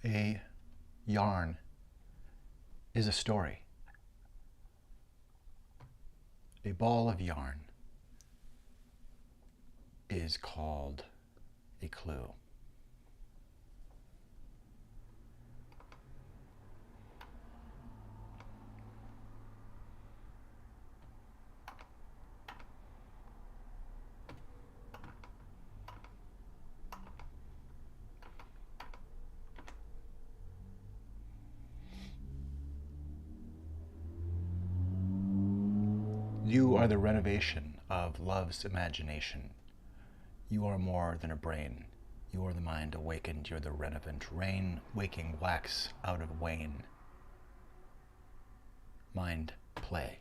A yarn is a story. A ball of yarn is called a clue. You are the renovation of love's imagination. You are more than a brain. You are the mind awakened. You're the renovant rain, waking wax out of wane. Mind play.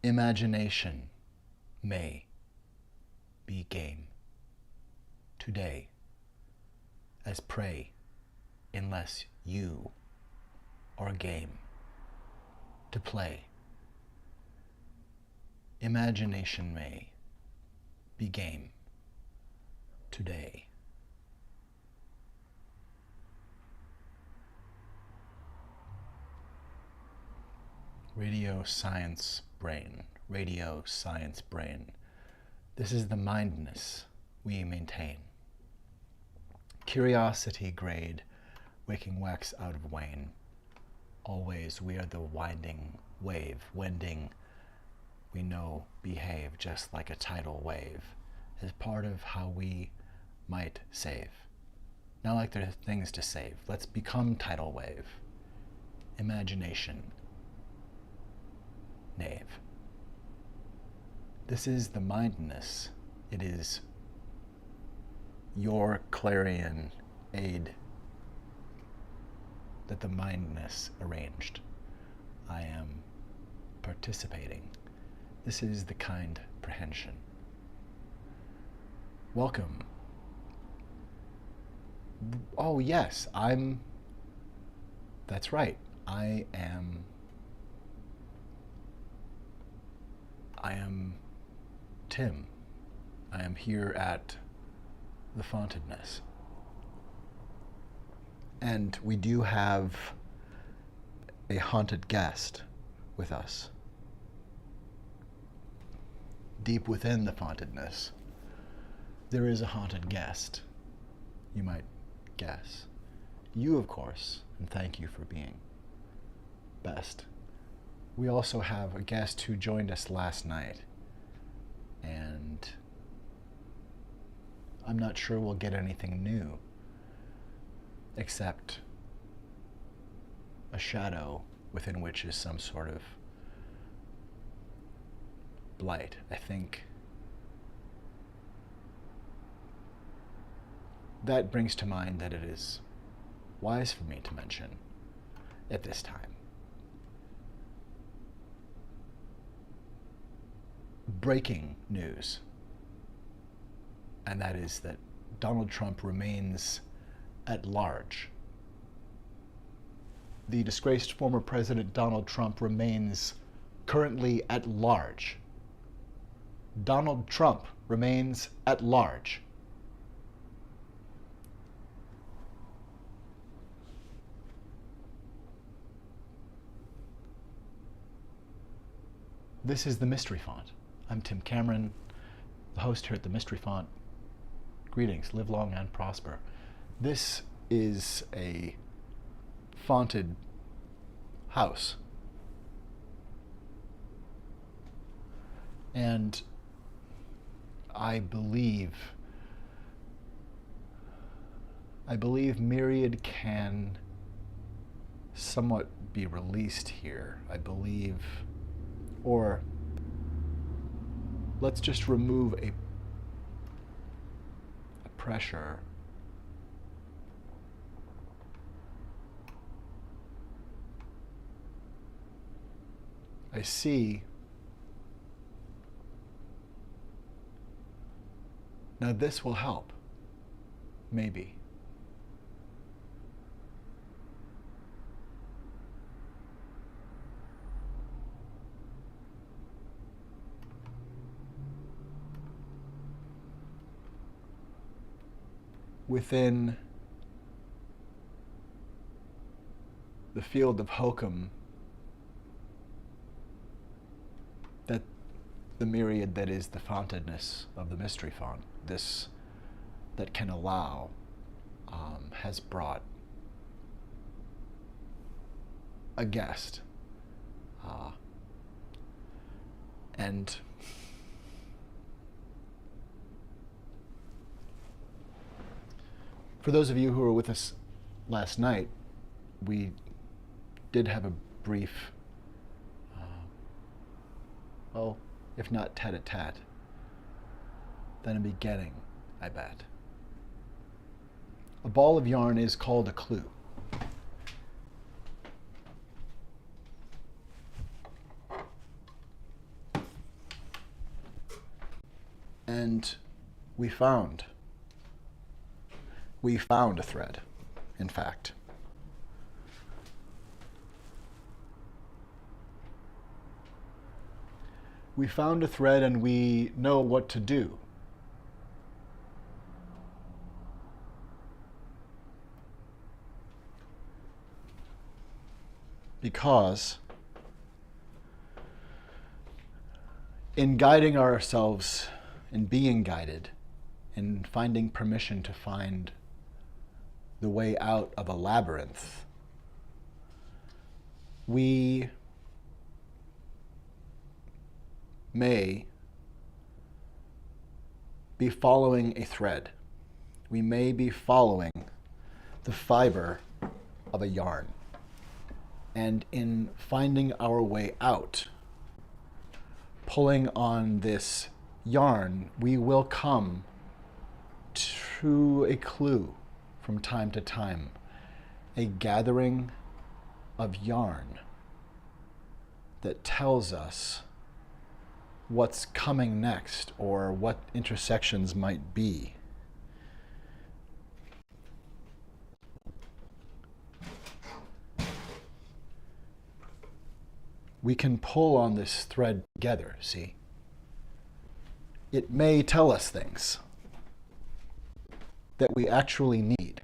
Imagination may be game. Today, as prey, unless you are game to play. Imagination may be game today. Radio science brain, radio science brain. This is the mindness we maintain. Curiosity grade, waking wax out of wane. Always we are the winding wave, wending, we know, behave just like a tidal wave, as part of how we might save. Not like there are things to save. Let's become tidal wave. Imagination. Knave. This is the mindness. It is your clarion aid that the mindness arranged. I am participating. This is the kind prehension. Welcome. Oh yes, that's right. I am Tim. I am here at the Fontedness. And we do have a haunted guest with us. Deep within the Fontedness, there is a haunted guest, you might guess. You, of course, and thank you for being best. We also have a guest who joined us last night, and I'm not sure we'll get anything new, except a shadow within which is some sort of blight. I think that brings to mind that it is wise for me to mention at this time. Breaking news, and that is that Donald Trump remains at large. The disgraced former President Donald Trump remains currently at large. Donald Trump remains at large. This is the Mystery Font. I'm Tim Cameron, the host here at the Mystery Font. Greetings, live long and prosper. This is a fonted house. And I believe Myriad can somewhat be released here. I believe, or let's just remove a pressure. I see. Now this will help. Maybe. Within the field of hokum, that the myriad that is the fontedness of the mystery font, this that can allow, has brought a guest. And for those of you who were with us last night, we did have a brief, if not tete-a-tete, then a beginning, I bet. A ball of yarn is called a clue. And we found a thread, in fact. We found a thread and we know what to do. Because in guiding ourselves, in being guided, in finding permission to find the way out of a labyrinth, we may be following a thread. We may be following the fiber of a yarn. And in finding our way out, pulling on this yarn, we will come to a clue from time to time, a gathering of yarn that tells us what's coming next or what intersections might be. We can pull on this thread together, see? It may tell us things that we actually need.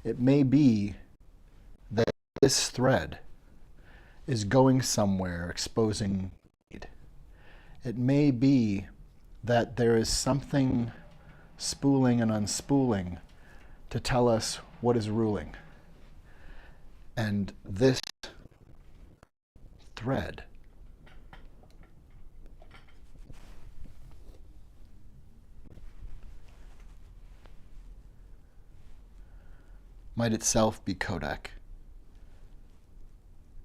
It may be that this thread is going somewhere, exposing need. It may be that there is something spooling and unspooling to tell us what is ruling. And this thread might itself be Kodak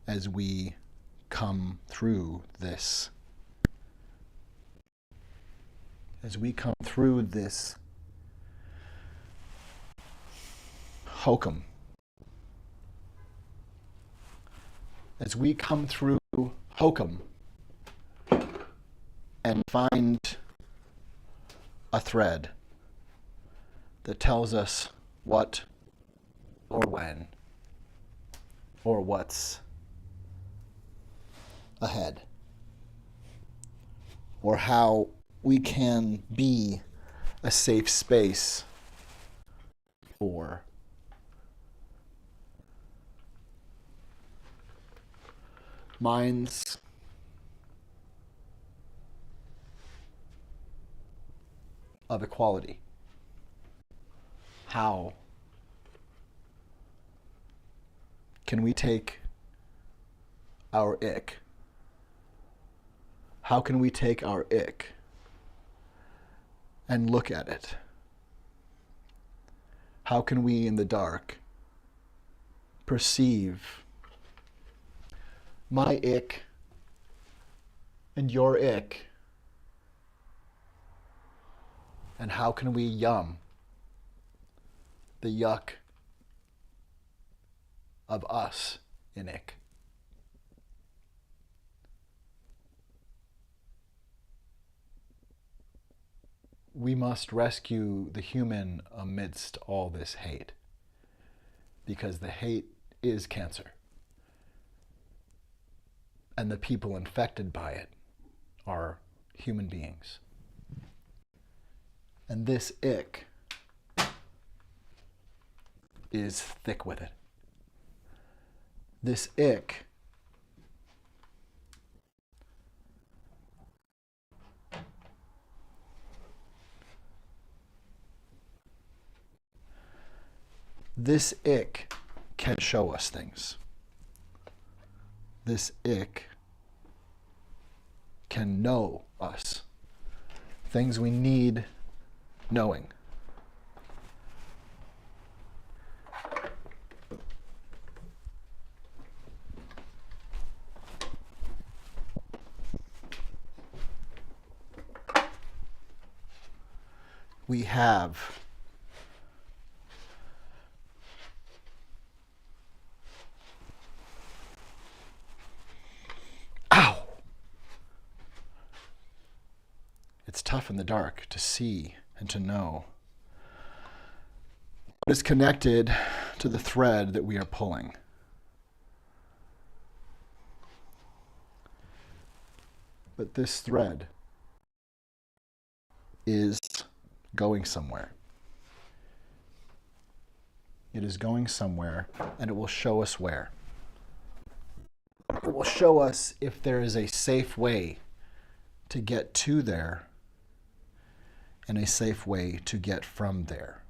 as we come through this. As we come through this hokum. As we come through hokum and find a thread that tells us what or when or what's ahead, or how we can be a safe space for minds of equality. How can we take our ick? How can we take our ick and look at it? How can we, in the dark, perceive my ick and your ick? And how can we yum the yuck of us in ick? We must rescue the human amidst all this hate, because the hate is cancer. And the people infected by it are human beings. And this ick is thick with it. This ick can show us things. This ick can know us. Things we need knowing. We have it's tough in the dark to see and to know what is connected to the thread that we are pulling. But this thread is going somewhere. It is going somewhere, and it will show us where. It will show us if there is a safe way to get to there and a safe way to get from there.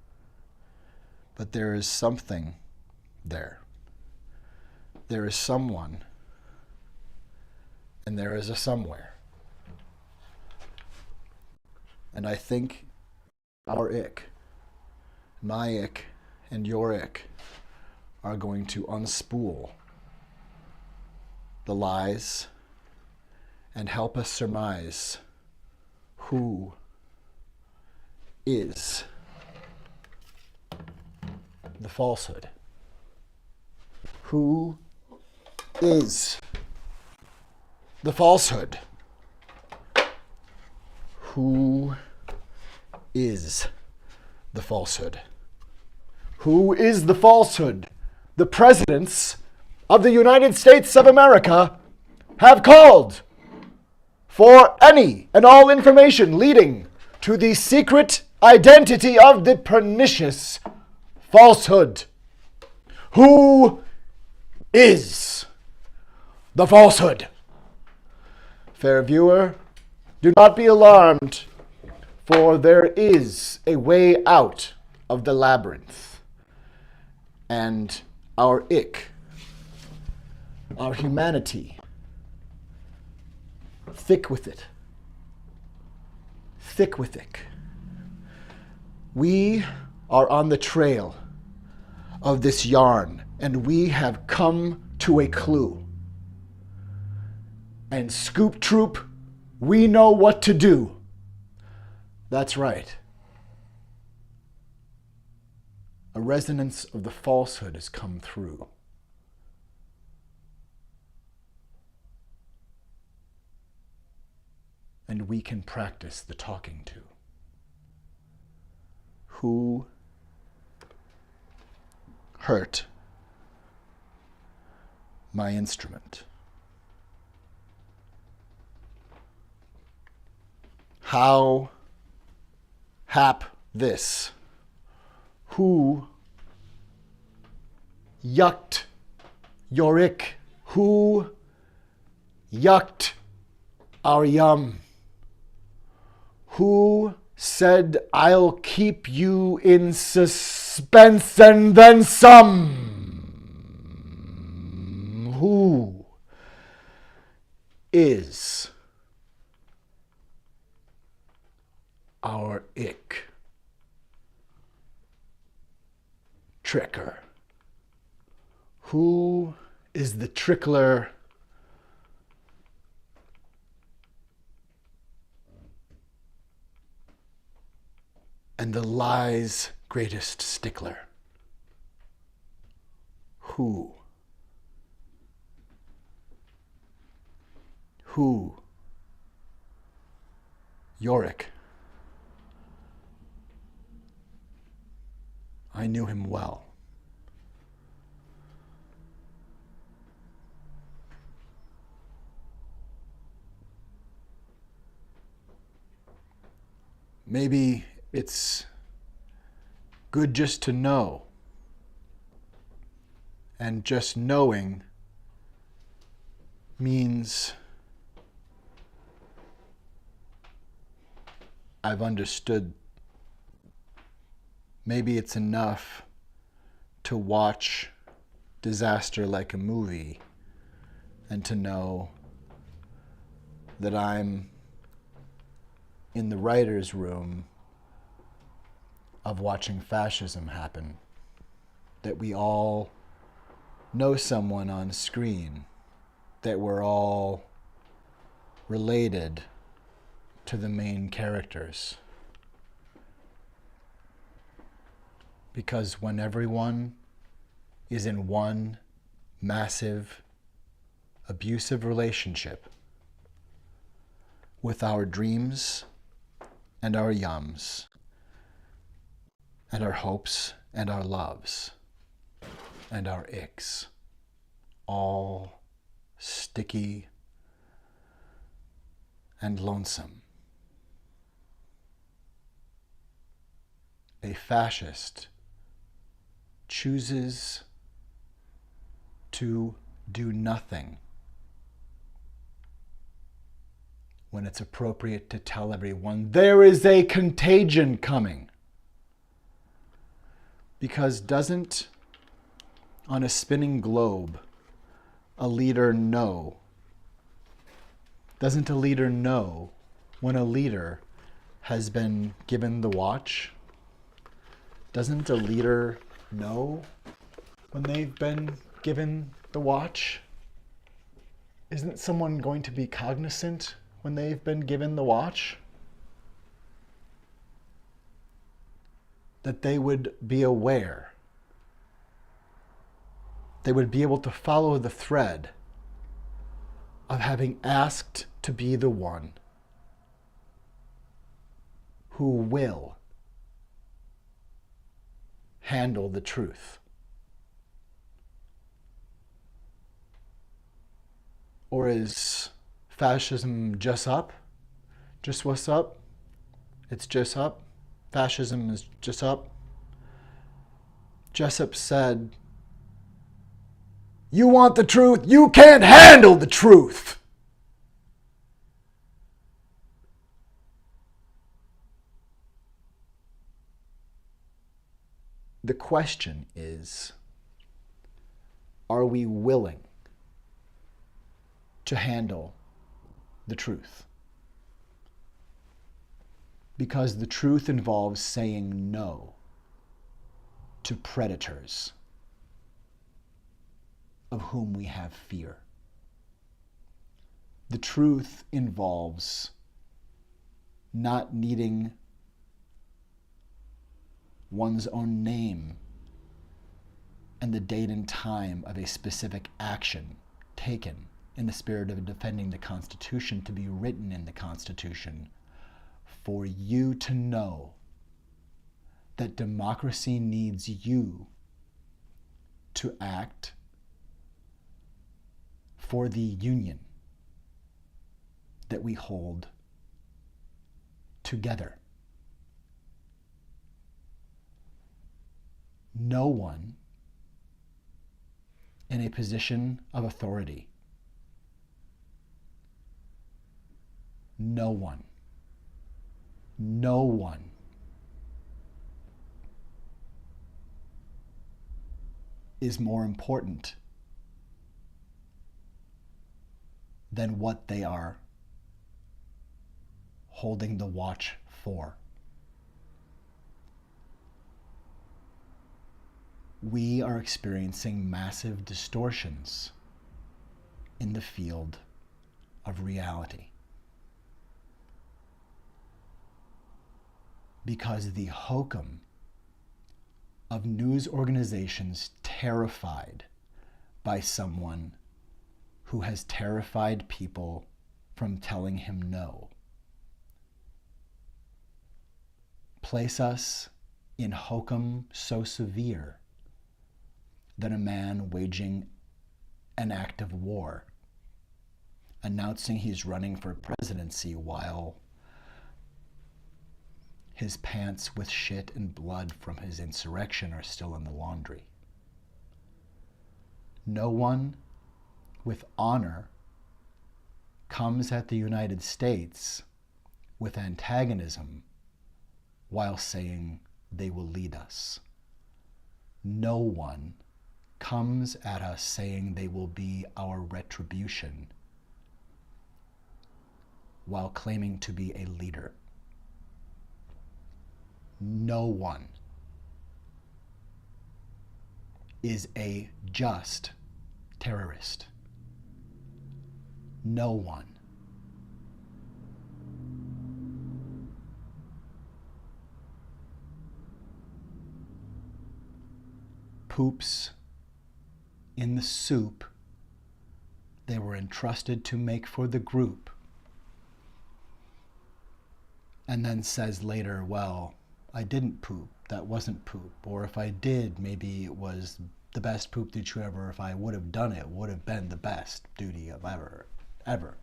But there is something there. There is someone, and there is a somewhere. And I think our ick, my ick, and your ick are going to unspool the lies and help us surmise who is the falsehood. Who is the falsehood? Who is the falsehood? Who is the falsehood? The presidents of the United States of America have called for any and all information leading to the secret identity of the pernicious falsehood. Who is the falsehood? Fair viewer, do not be alarmed, for there is a way out of the labyrinth. And our ick, our humanity, thick with it. Thick with it. We are on the trail of this yarn, and we have come to a clue. And Scoop Troop, we know what to do. That's right. A resonance of the falsehood has come through. And we can practice the talking to. Who hurt my instrument? How hap this? Who yucked your ick? Who yucked our yum? Who said I'll keep you in suspense and then some? Who is our ick tricker? Who is the trickler and the lie's greatest stickler? Who? Who? Yorick. I knew him well. Maybe it's good just to know. And just knowing means I've understood maybe it's enough to watch disaster like a movie and to know that I'm in the writer's room of watching fascism happen, that we all know someone on screen, that we're all related to the main characters. Because when everyone is in one massive, abusive relationship with our dreams and our yums and our hopes and our loves and our icks, all sticky and lonesome. A fascist chooses to do nothing when it's appropriate to tell everyone there is a contagion coming. Because doesn't, on a spinning globe, a leader know? Doesn't a leader know when a leader has been given the watch? Doesn't a leader know when they've been given the watch? Isn't someone going to be cognizant when they've been given the watch? That they would be aware. They would be able to follow the thread of having asked to be the one who will handle the truth. Or is fascism just up? Just what's up? It's just up? Fascism is just up? Jessup said, "You want the truth? You can't handle the truth." The question is, are we willing to handle the truth? Because the truth involves saying no to predators of whom we have fear. The truth involves not needing one's own name and the date and time of a specific action taken in the spirit of defending the Constitution to be written in the Constitution for you to know that democracy needs you to act for the union that we hold together. No one in a position of authority, no one is more important than what they are holding the watch for. We are experiencing massive distortions in the field of reality. Because the hokum of news organizations terrified by someone who has terrified people from telling him no place us in hokum so severe that a man waging an act of war, announcing he's running for presidency while his pants with shit and blood from his insurrection are still in the laundry. No one with honor comes at the United States with antagonism while saying they will lead us. No one comes at us saying they will be our retribution while claiming to be a leader. No one is a just terrorist. No one. Poops in the soup they were entrusted to make for the group, and then says later, well, I didn't poop, that wasn't poop, or if I did, maybe it was the best poop that you ever, if I would have done it, would have been the best duty of ever.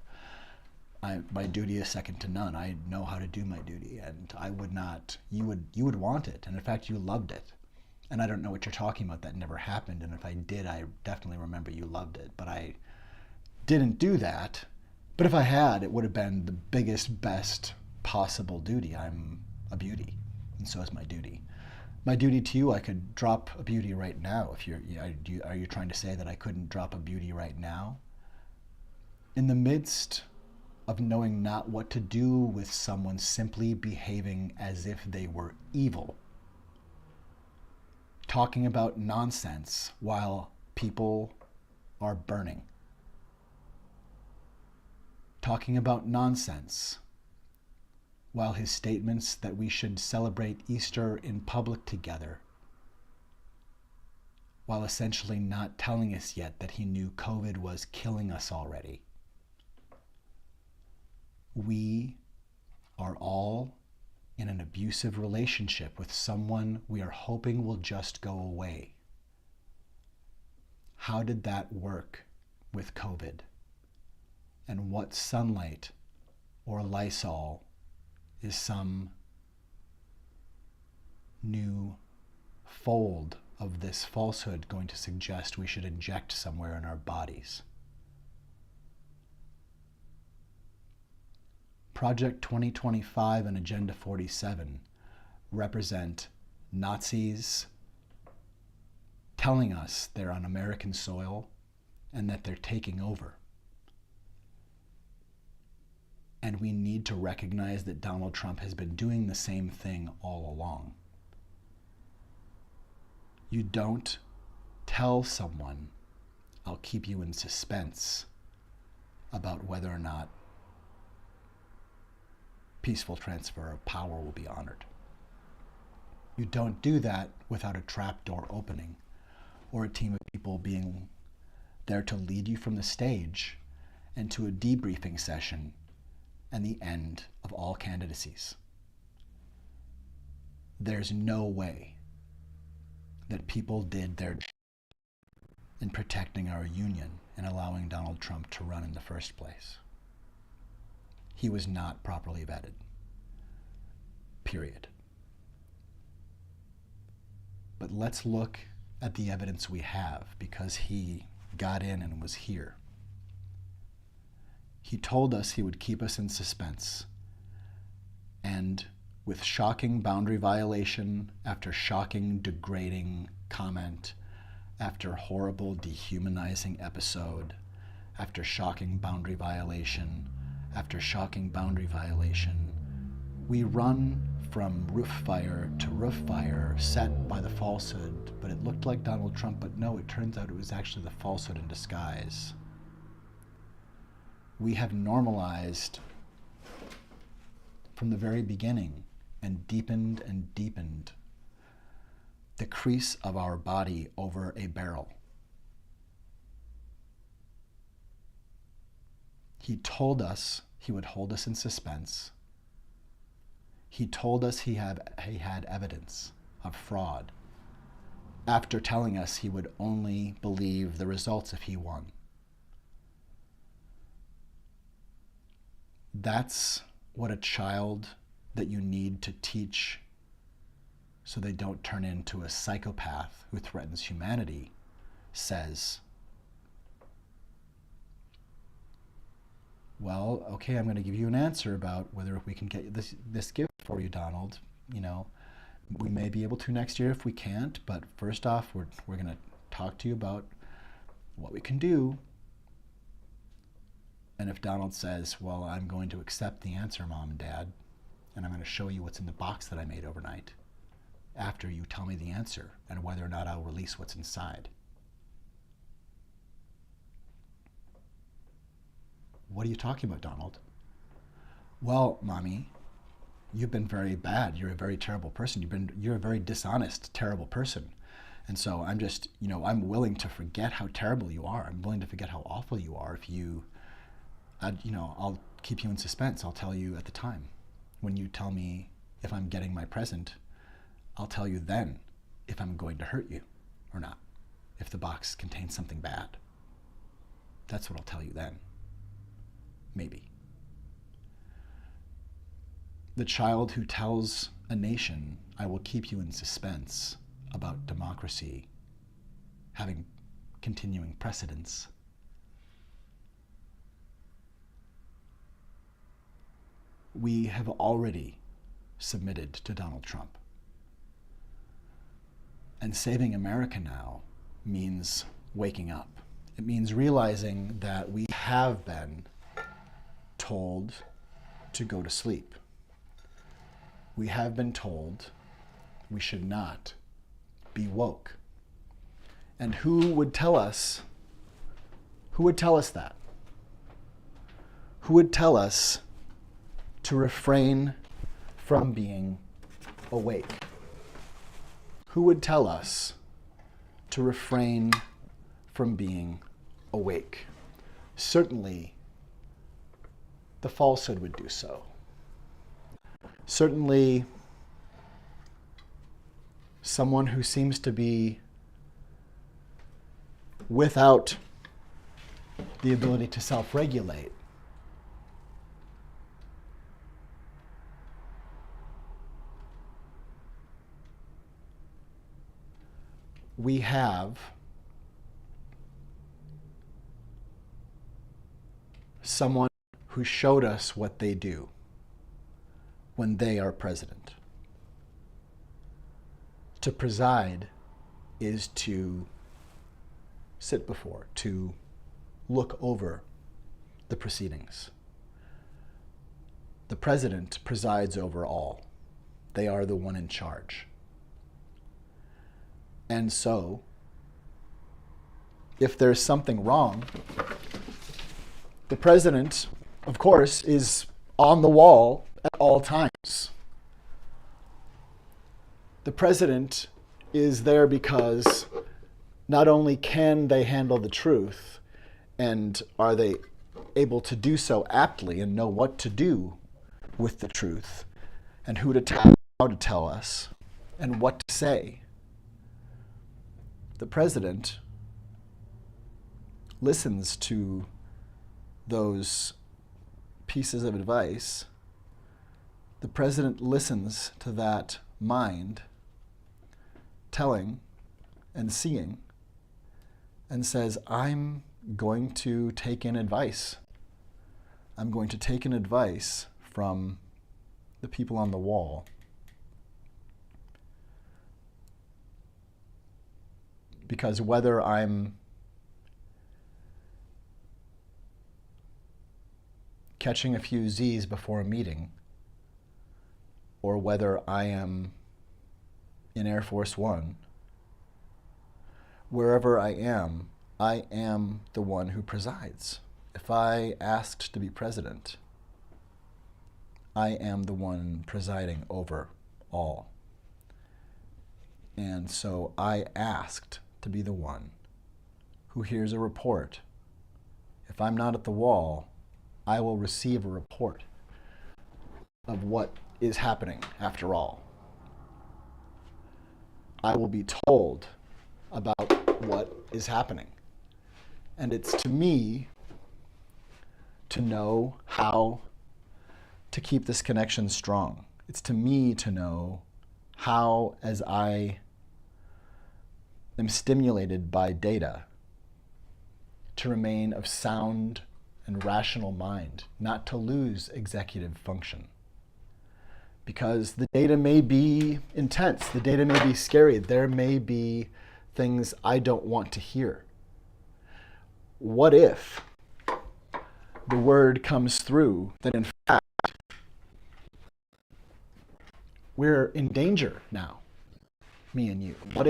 My duty is second to none. I know how to do my duty, and I would not, you would want it, and in fact you loved it. And I don't know what you're talking about, that never happened, and if I did, I definitely remember you loved it, but I didn't do that. But if I had, it would have been the biggest, best possible duty. I'm a beauty, and so is my duty. My duty to you, I could drop a beauty right now. If are you trying to say that I couldn't drop a beauty right now? In the midst of knowing not what to do with someone simply behaving as if they were evil, talking about nonsense while people are burning, talking about nonsense while his statements that we should celebrate Easter in public together, while essentially not telling us yet that he knew COVID was killing us already. We are all in an abusive relationship with someone we are hoping will just go away. How did that work with COVID? And what sunlight or Lysol is some new fold of this falsehood going to suggest we should inject somewhere in our bodies? Project 2025 and Agenda 47 represent Nazis telling us they're on American soil and that they're taking over. And we need to recognize that Donald Trump has been doing the same thing all along. You don't tell someone, I'll keep you in suspense about whether or not peaceful transfer of power will be honored. You don't do that without a trapdoor opening or a team of people being there to lead you from the stage and to a debriefing session and the end of all candidacies. There's no way that people did their job in protecting our union and allowing Donald Trump to run in the first place. He was not properly vetted. Period. But let's look at the evidence we have, because he got in and was here. He told us he would keep us in suspense. And with shocking boundary violation after shocking, degrading comment, after horrible, dehumanizing episode, after shocking boundary violation, after shocking boundary violation, we run from roof fire to roof fire set by the falsehood, but it looked like Donald Trump, but no, it turns out it was actually the falsehood in disguise. We have normalized from the very beginning and deepened the crease of our body over a barrel. He told us he would hold us in suspense. He told us he had evidence of fraud after telling us he would only believe the results if he won. That's what a child that you need to teach so they don't turn into a psychopath who threatens humanity says. Well, okay, I'm going to give you an answer about whether we can get this gift for you, Donald. You know, we may be able to next year if we can't, but first off, we're going to talk to you about what we can do. And if Donald says, well, I'm going to accept the answer, Mom and Dad, and I'm going to show you what's in the box that I made overnight after you tell me the answer and whether or not I'll release what's inside. What are you talking about, Donald? Well, Mommy, you've been very bad. You're a very terrible person. You're a very dishonest, terrible person. And so I'm just, I'm willing to forget how terrible you are. I'm willing to forget how awful you are if I'll keep you in suspense. I'll tell you at the time. When you tell me if I'm getting my present, I'll tell you then if I'm going to hurt you or not, if the box contains something bad. That's what I'll tell you then. Maybe. The child who tells a nation, I will keep you in suspense about democracy having continuing precedence, we have already submitted to Donald Trump. And saving America now means waking up. It means realizing that we have been told to go to sleep. We have been told we should not be woke. And who would tell us that? Who would tell us to refrain from being awake? Who would tell us to refrain from being awake? Certainly, the falsehood would do so. Certainly, someone who seems to be without the ability to self-regulate we have someone who showed us what they do when they are president. To preside is to sit before, to look over the proceedings. The president presides over all. They are the one in charge. And so, if there's something wrong, the president, of course, is on the wall at all times. The president is there because not only can they handle the truth, and are they able to do so aptly and know what to do with the truth, and who to tell, how to tell us, and what to say. The president listens to those pieces of advice. The president listens to that mind telling and seeing and says, I'm going to take in advice. I'm going to take in advice from the people on the wall. Because whether I'm catching a few Z's before a meeting, or whether I am in Air Force One, wherever I am the one who presides. If I asked to be president, I am the one presiding over all. And so I asked to be the one who hears a report. If I'm not at the wall, I will receive a report of what is happening after all. I will be told about what is happening. And it's to me to know how to keep this connection strong. It's to me to know how, as I am stimulated by data, to remain of sound and rational mind, not to lose executive function. Because the data may be intense, the data may be scary, there may be things I don't want to hear. What if the word comes through that in fact we're in danger now, me and you? What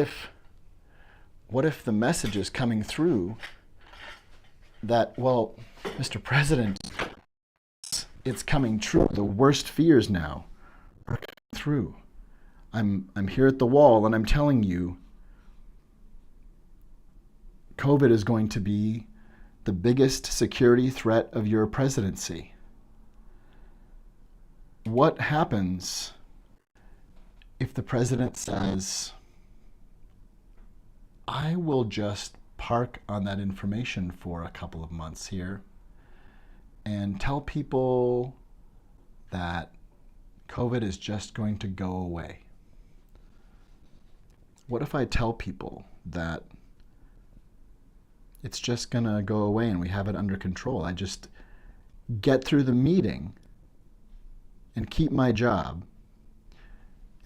if the message is coming through that, well, Mr. President, it's coming true. The worst fears now are coming through. I'm here at the wall and I'm telling you COVID is going to be the biggest security threat of your presidency. What happens if the president says, I will just park on that information for a couple of months here and tell people that COVID is just going to go away? What if I tell people that it's just going to go away and we have it under control? I just get through the meeting and keep my job.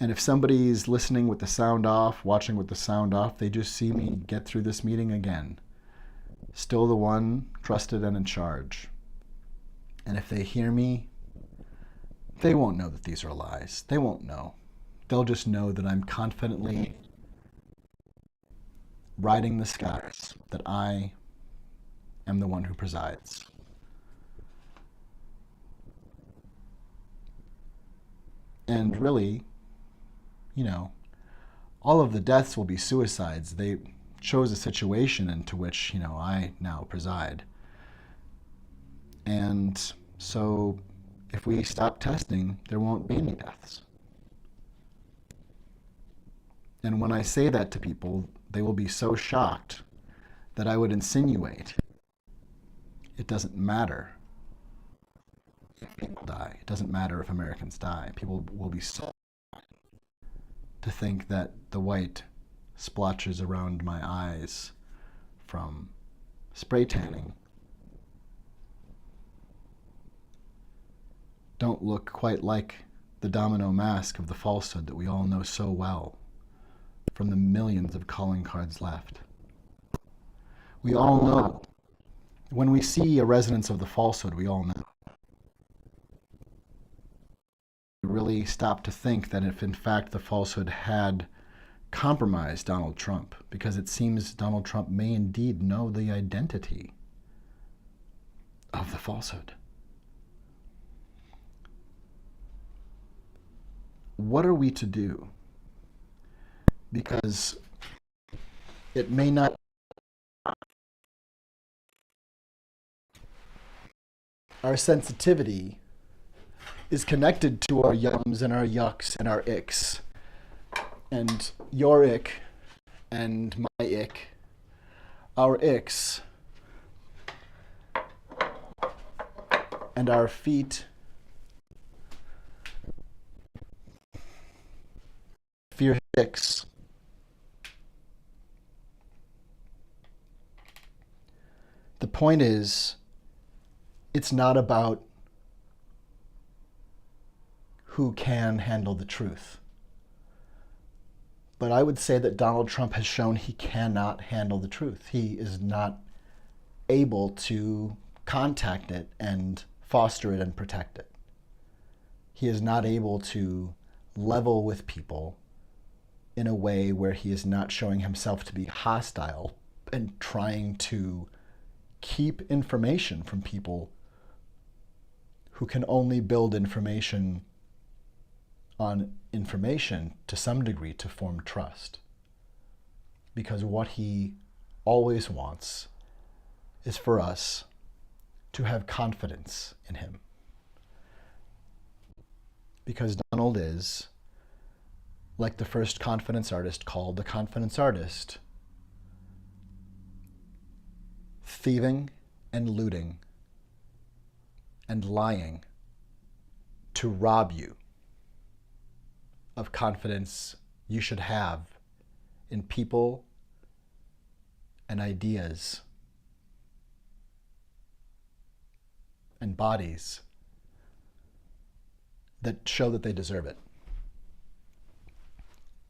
And if somebody's listening with the sound off, watching with the sound off, they just see me get through this meeting again. Still the one trusted and in charge. And if they hear me, they won't know that these are lies. They won't know. They'll just know that I'm confidently riding the skies, that I am the one who presides. And really, all of the deaths will be suicides. They chose a situation into which, I now preside. And so if we stop testing, there won't be any deaths. And when I say that to people, they will be so shocked that I would insinuate it doesn't matter if people die. It doesn't matter if Americans die. People will be so to think that the white splotches around my eyes from spray tanning don't look quite like the domino mask of the falsehood that we all know so well from the millions of calling cards left. We all know. When we see a resonance of the falsehood, we all know. We really stop to think that if in fact the falsehood had compromised Donald Trump, because it seems Donald Trump may indeed know the identity of the falsehood. What are we to do? Because it may not our sensitivity is connected to our yums and our yucks and our icks. And your ick and my ick, our icks, and our feet, fear icks. The point is, it's not about who can handle the truth. But I would say that Donald Trump has shown he cannot handle the truth. He is not able to contact it and foster it and protect it. He is not able to level with people in a way where he is not showing himself to be hostile and trying to keep information from people who can only build information on information to some degree to form trust. Because what he always wants is for us to have confidence in him. Because Donald is, like the first confidence artist called the confidence artist, thieving and looting and lying to rob you of confidence you should have in people and ideas and bodies that show that they deserve it.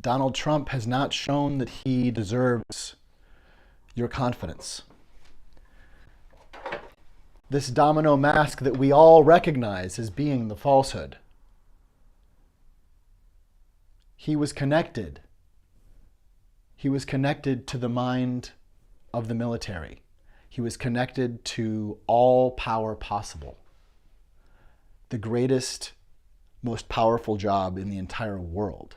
Donald Trump has not shown that he deserves your confidence. This domino mask that we all recognize as being the falsehood. He was connected. He was connected to the mind of the military. He was connected to all power possible. The greatest, most powerful job in the entire world.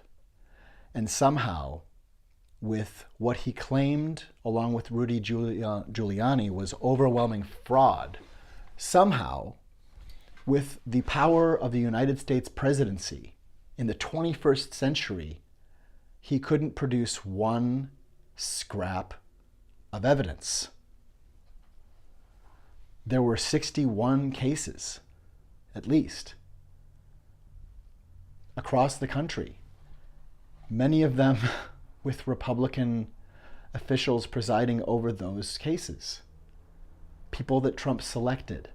And somehow, with what he claimed, along with Rudy Giuliani, was overwhelming fraud, somehow, with the power of the United States presidency in the 21st century, he couldn't produce one scrap of evidence. There were 61 cases, at least, across the country, many of them with Republican officials presiding over those cases, people that Trump selected.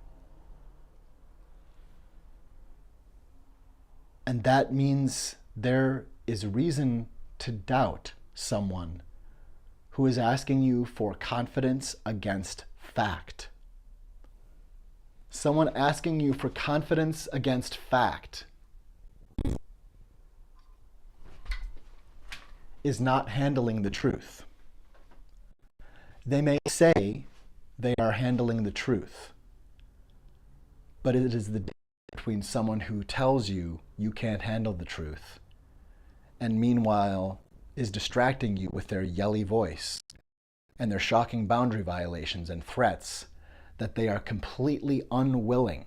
And that means there is reason to doubt someone who is asking you for confidence against fact. Someone asking you for confidence against fact is not handling the truth. They may say they are handling the truth, but it is the difference between someone who tells you you can't handle the truth and meanwhile is distracting you with their yelly voice and their shocking boundary violations and threats that they are completely unwilling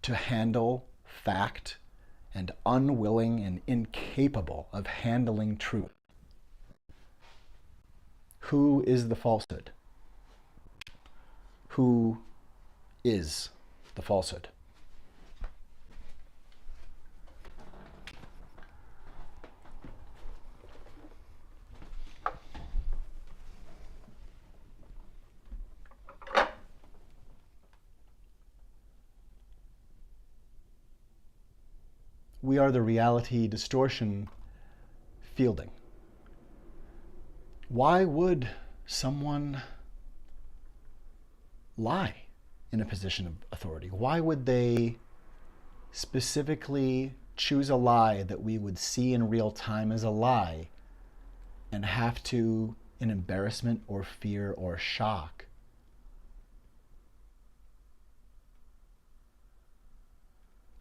to handle fact and unwilling and incapable of handling truth. Who is the falsehood? Who is the falsehood? We are the reality distortion fielding. Why would someone lie in a position of authority? Why would they specifically choose a lie that we would see in real time as a lie and have to, in embarrassment or fear or shock,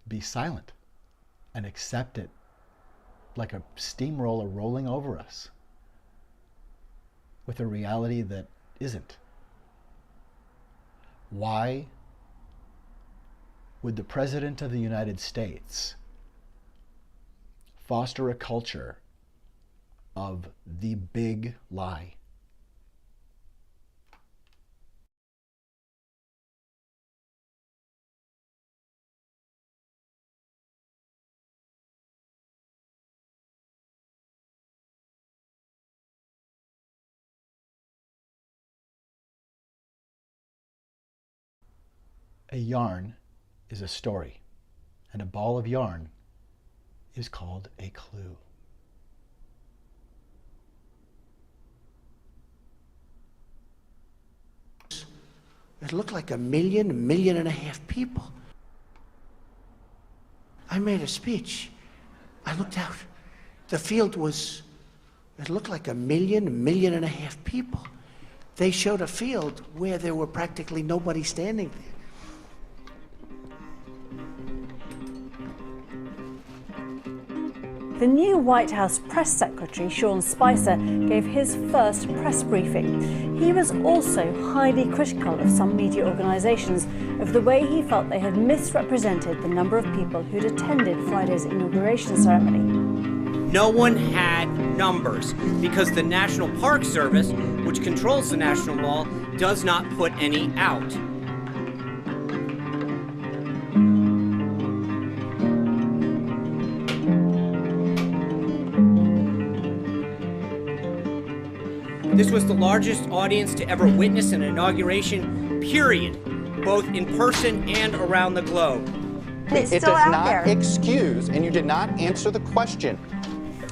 be silent and accept it like a steamroller rolling over us with a reality that isn't? Why would the President of the United States foster a culture of the big lie? A yarn is a story, and a ball of yarn is called a clue. It looked like a million and a half people. I made a speech. I looked out. The field it looked like a million and a half people. They showed a field where there were practically nobody standing there. The new White House press secretary, Sean Spicer, gave his first press briefing. He was also highly critical of some media organisations of the way he felt they had misrepresented the number of people who'd attended Friday's inauguration ceremony. No one had numbers because the National Park Service, which controls the National Mall, does not put any out. This was the largest audience to ever witness an inauguration, period. both in person and around the globe. It's It still does out not there. excuse, and you did not answer the question.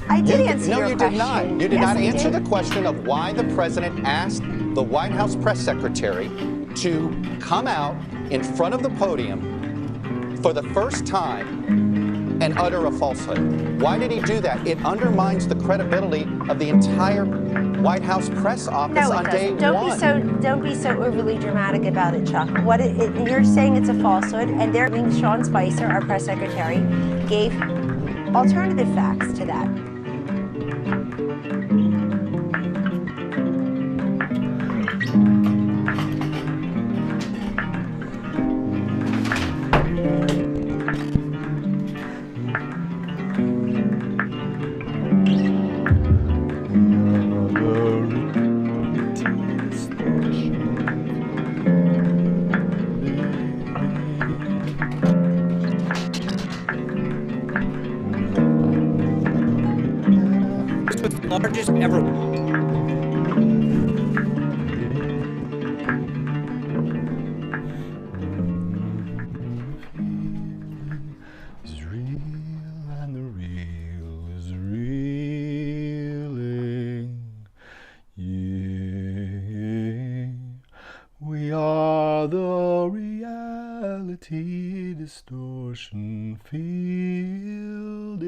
I did answer No, your you question. did not. You did Yes, not I answer did. the question of why the president asked the White House press secretary to come out in front of the podium for the first time and utter a falsehood. Why did he do that? It undermines the credibility of the entire White House press office No, on it day doesn't. one. Don't be so overly dramatic about it, Chuck. You're saying it's a falsehood, and Sean Spicer, our press secretary, gave alternative facts to that. This was the largest ever. Is real and the real is reeling. Yeah, we are the reality distortion fielding.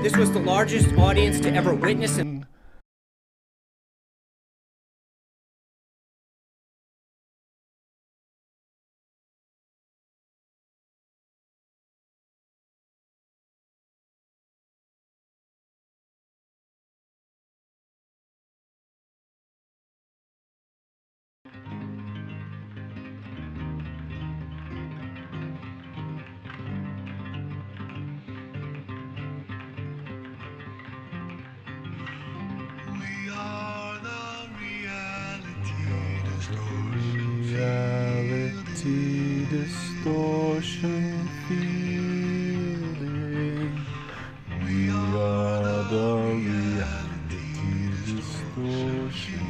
This was the largest audience to ever witness an Reality distortion fielding. We are the reality distortion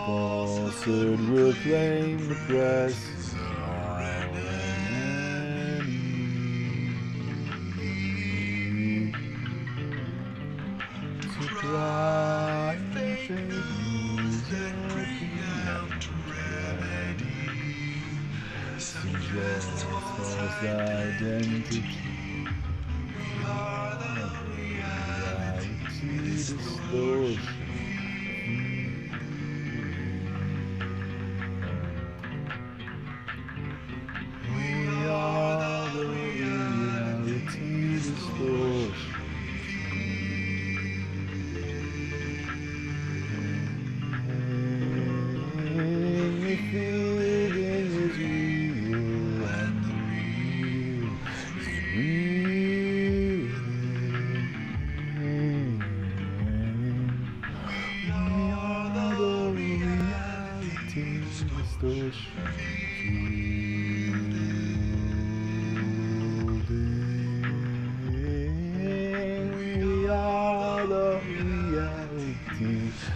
falsehood will claim the press is our enemy. To try and shake news that we haven't ready. Suggest false identity. We are the reality distortion.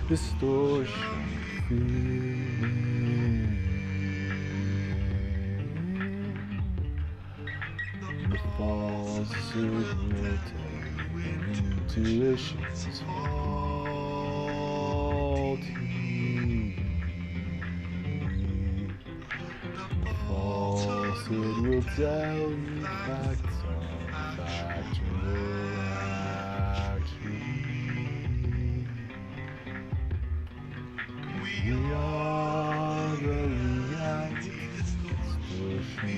Distortion feeling. The falsehood will tell you intuition's faulty. The falsehood will tell you facts are factual actually. We are the reality distortion.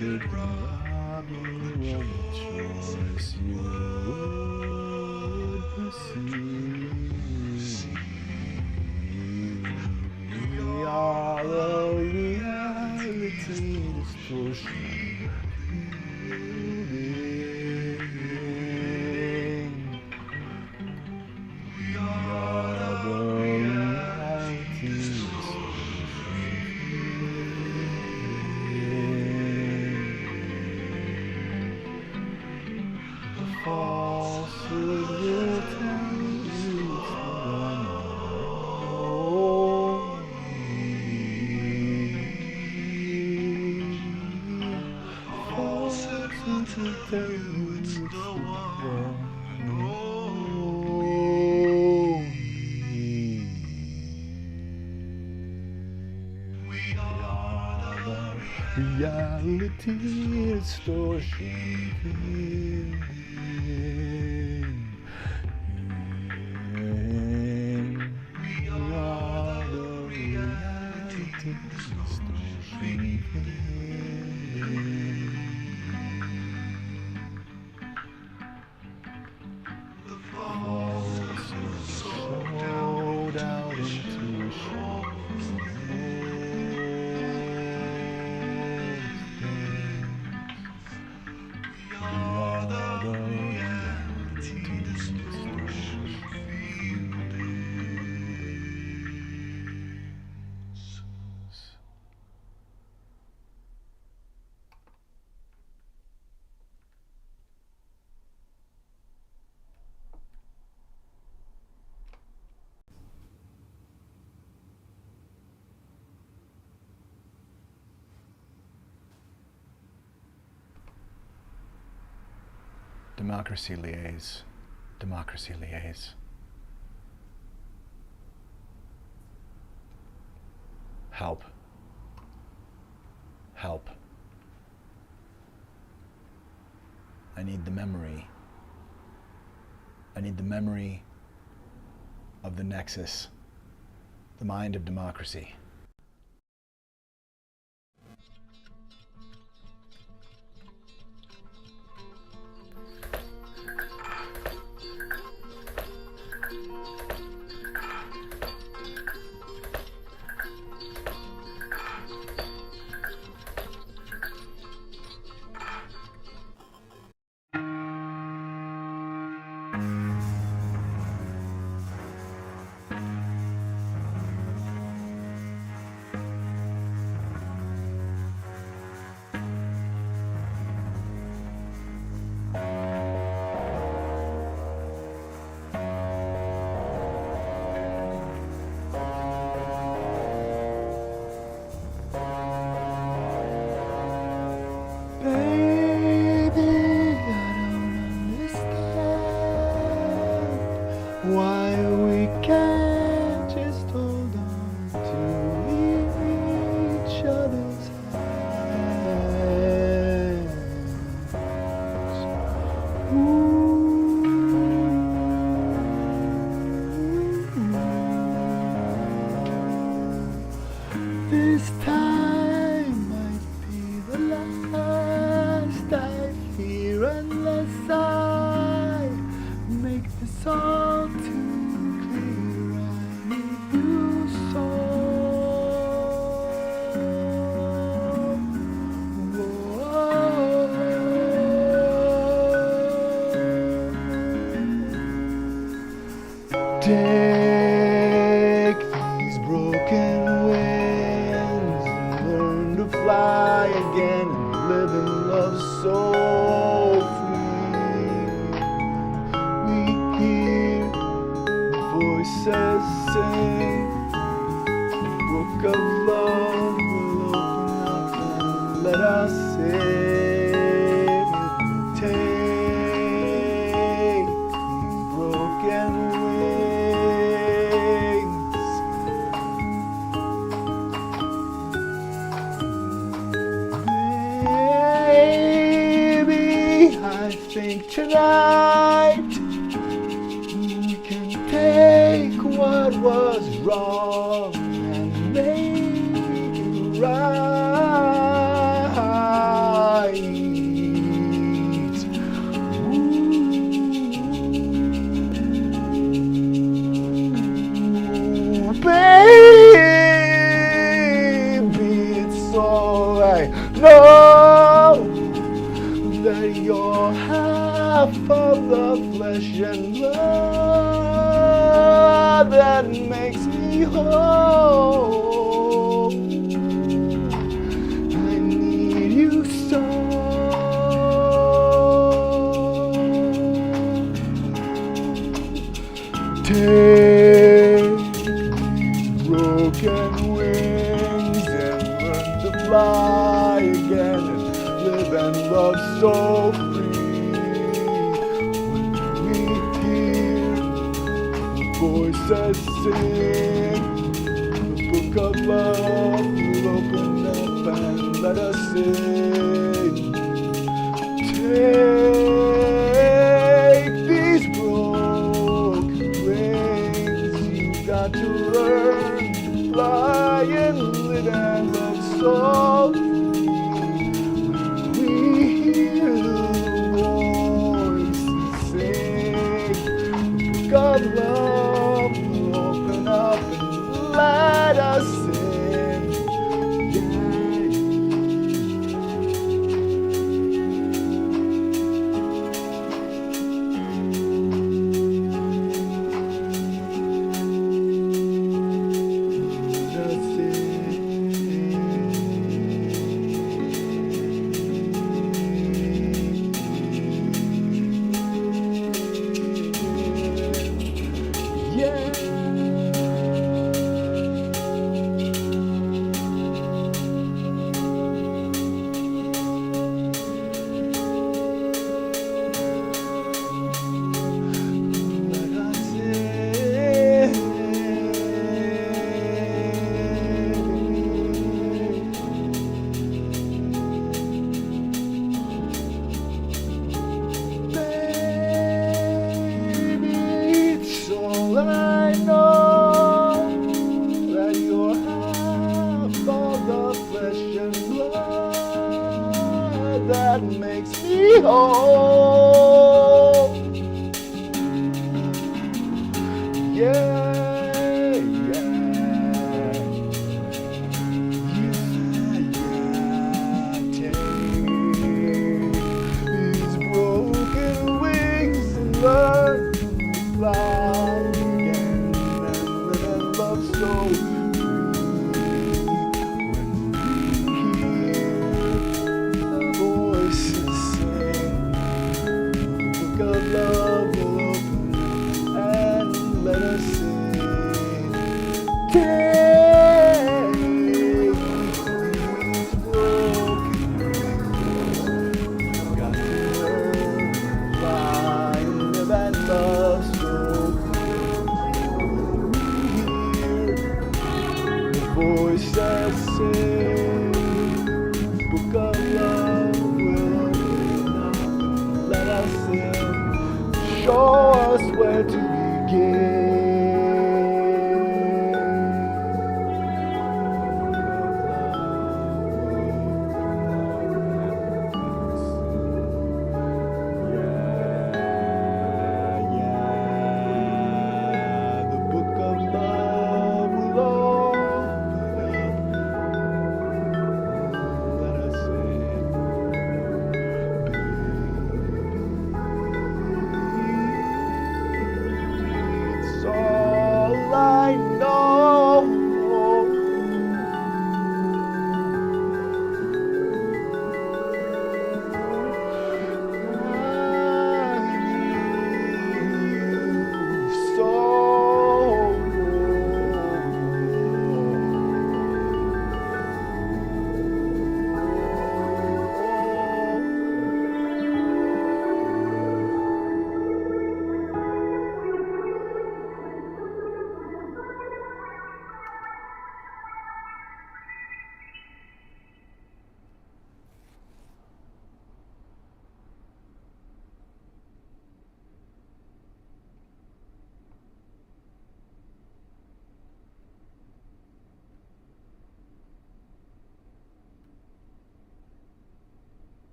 could rob you of the choice you would pursue. We are a reality distortion. We are the reality distortion. Falsehood will tell you it's the one falsehood will tell you it's the one we are the reality distortion. We are the reality distortion. The falsehood showed out intuition. We are the reality distortion. Democracy liaise. Democracy liaise. Help. Help. I need the memory. I need the memory of the nexus, the mind of democracy. Why we can't just hold on to each other's hands. This time might be the last, I fear, unless I make this all too clear. I need you so. Take these broken wings and learn to fly again and live in love so free. We hear voices sing, the book of love will open up and let us in. Take these broken wings. Maybe I think tonight we can take what was wrong and make it right. and blood that makes me whole. I need you so. Take these broken wings and learn to fly again and live and love so free. When we hear the voices sing the book of love, we'll open up and let us sing. Take these broken wings, you got to learn to fly and live and love so free. We hear the voices sing the book of love, we'll open up and let us sing. I know that you're half of the flesh and blood that makes me whole. Yeah, yeah. Take these broken wings and learn to fly again and live and love so free. When we hear the voices sing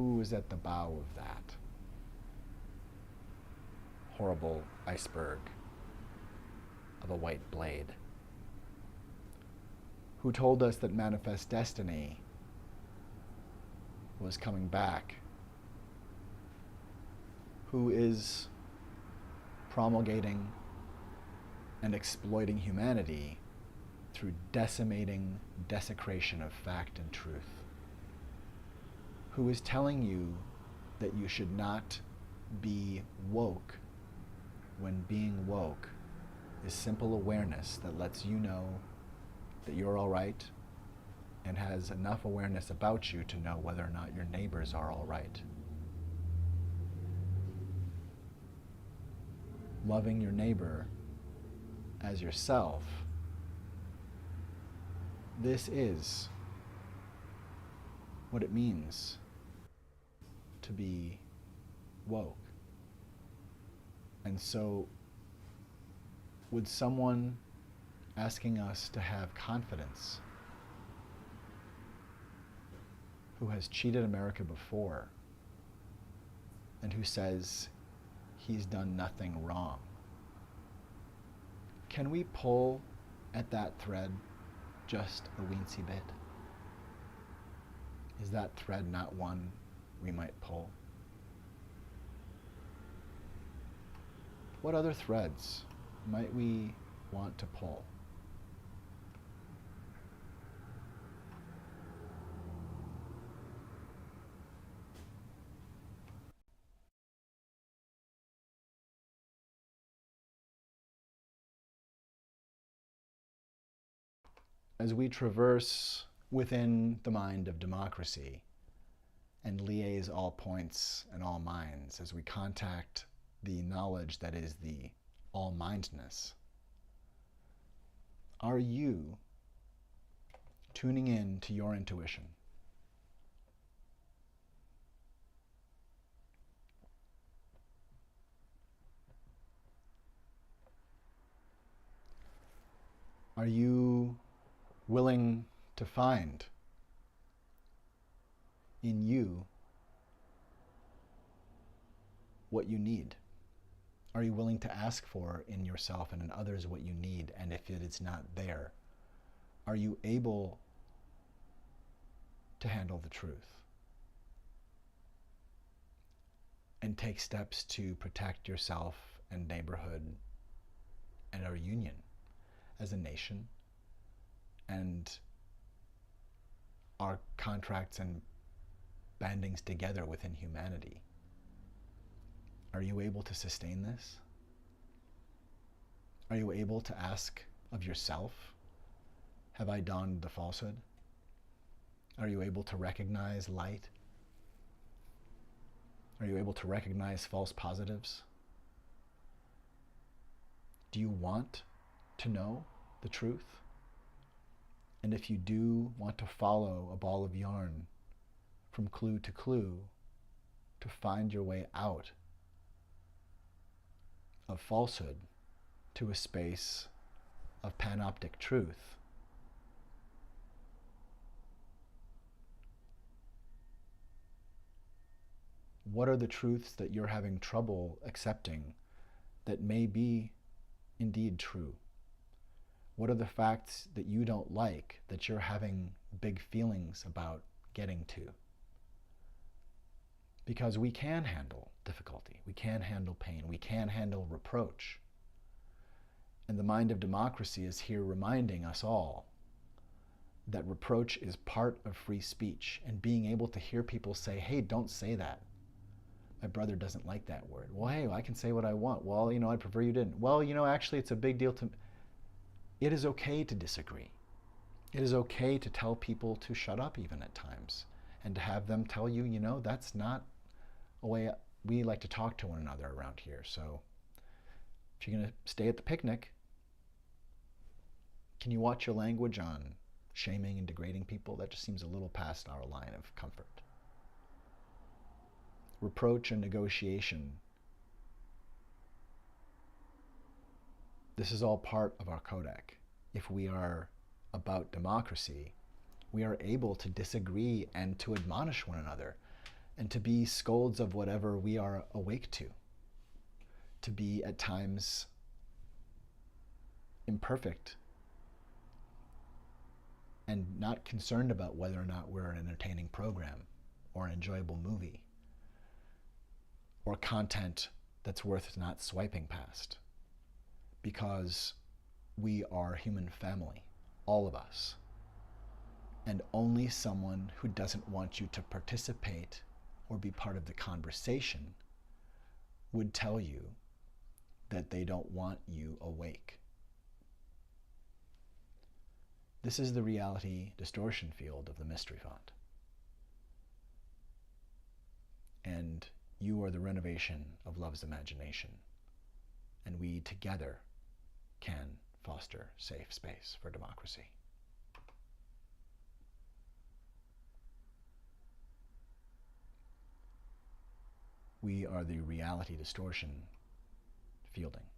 Who is at the bow of that horrible iceberg of a white blade? Who told us that manifest destiny was coming back? Who is promulgating and exploiting humanity through decimating desecration of fact and truth? Who is telling you that you should not be woke when being woke is simple awareness that lets you know that you're all right and has enough awareness about you to know whether or not your neighbors are all right? Loving your neighbor as yourself, this is what it means to be woke. And so, would someone asking us to have confidence, who has cheated America before and who says he's done nothing wrong, can we pull at that thread just a weensy bit? Is that thread not one we might pull? What other threads might we want to pull? As we traverse within the mind of democracy and liaise all points and all minds, as we contact the knowledge that is the all-mindness, are you tuning in to your intuition? Are you willing to find in you what you need? Are you willing to ask for in yourself and in others what you need? And if it is not there, are you able to handle the truth and take steps to protect yourself and neighborhood and our union as a nation and our contracts and bandings together within humanity? Are you able to sustain this? Are you able to ask of yourself, have I donned the falsehood? Are you able to recognize light? Are you able to recognize false positives? Do you want to know the truth? And if you do want to follow a ball of yarn from clue to clue to find your way out of falsehood to a space of panoptic truth, what are the truths that you're having trouble accepting that may be indeed true? What are the facts that you don't like that you're having big feelings about getting to? Because we can handle difficulty, we can handle pain, we can handle reproach. And the mind of democracy is here reminding us all that reproach is part of free speech, and being able to hear people say, hey, don't say that. My brother doesn't like that word. Well, hey, I can say what I want. Well, I'd prefer you didn't. Well, actually it's a big deal to me. It is okay to disagree. It is okay to tell people to shut up even at times, and to have them tell you, that's not a way we like to talk to one another around here. So if you're going to stay at the picnic, can you watch your language on shaming and degrading people? That just seems a little past our line of comfort. Reproach and negotiation. This is all part of our codec. If we are about democracy, we are able to disagree and to admonish one another and to be scolds of whatever we are awake to be at times imperfect and not concerned about whether or not we're an entertaining program or an enjoyable movie or content that's worth not swiping past, because we are human family, all of us. And only someone who doesn't want you to participate or be part of the conversation would tell you that they don't want you awake. This is the reality distortion field of the mystery font. And you are the renovation of love's imagination. And we together can foster safe space for democracy. We are the reality distortion fielding.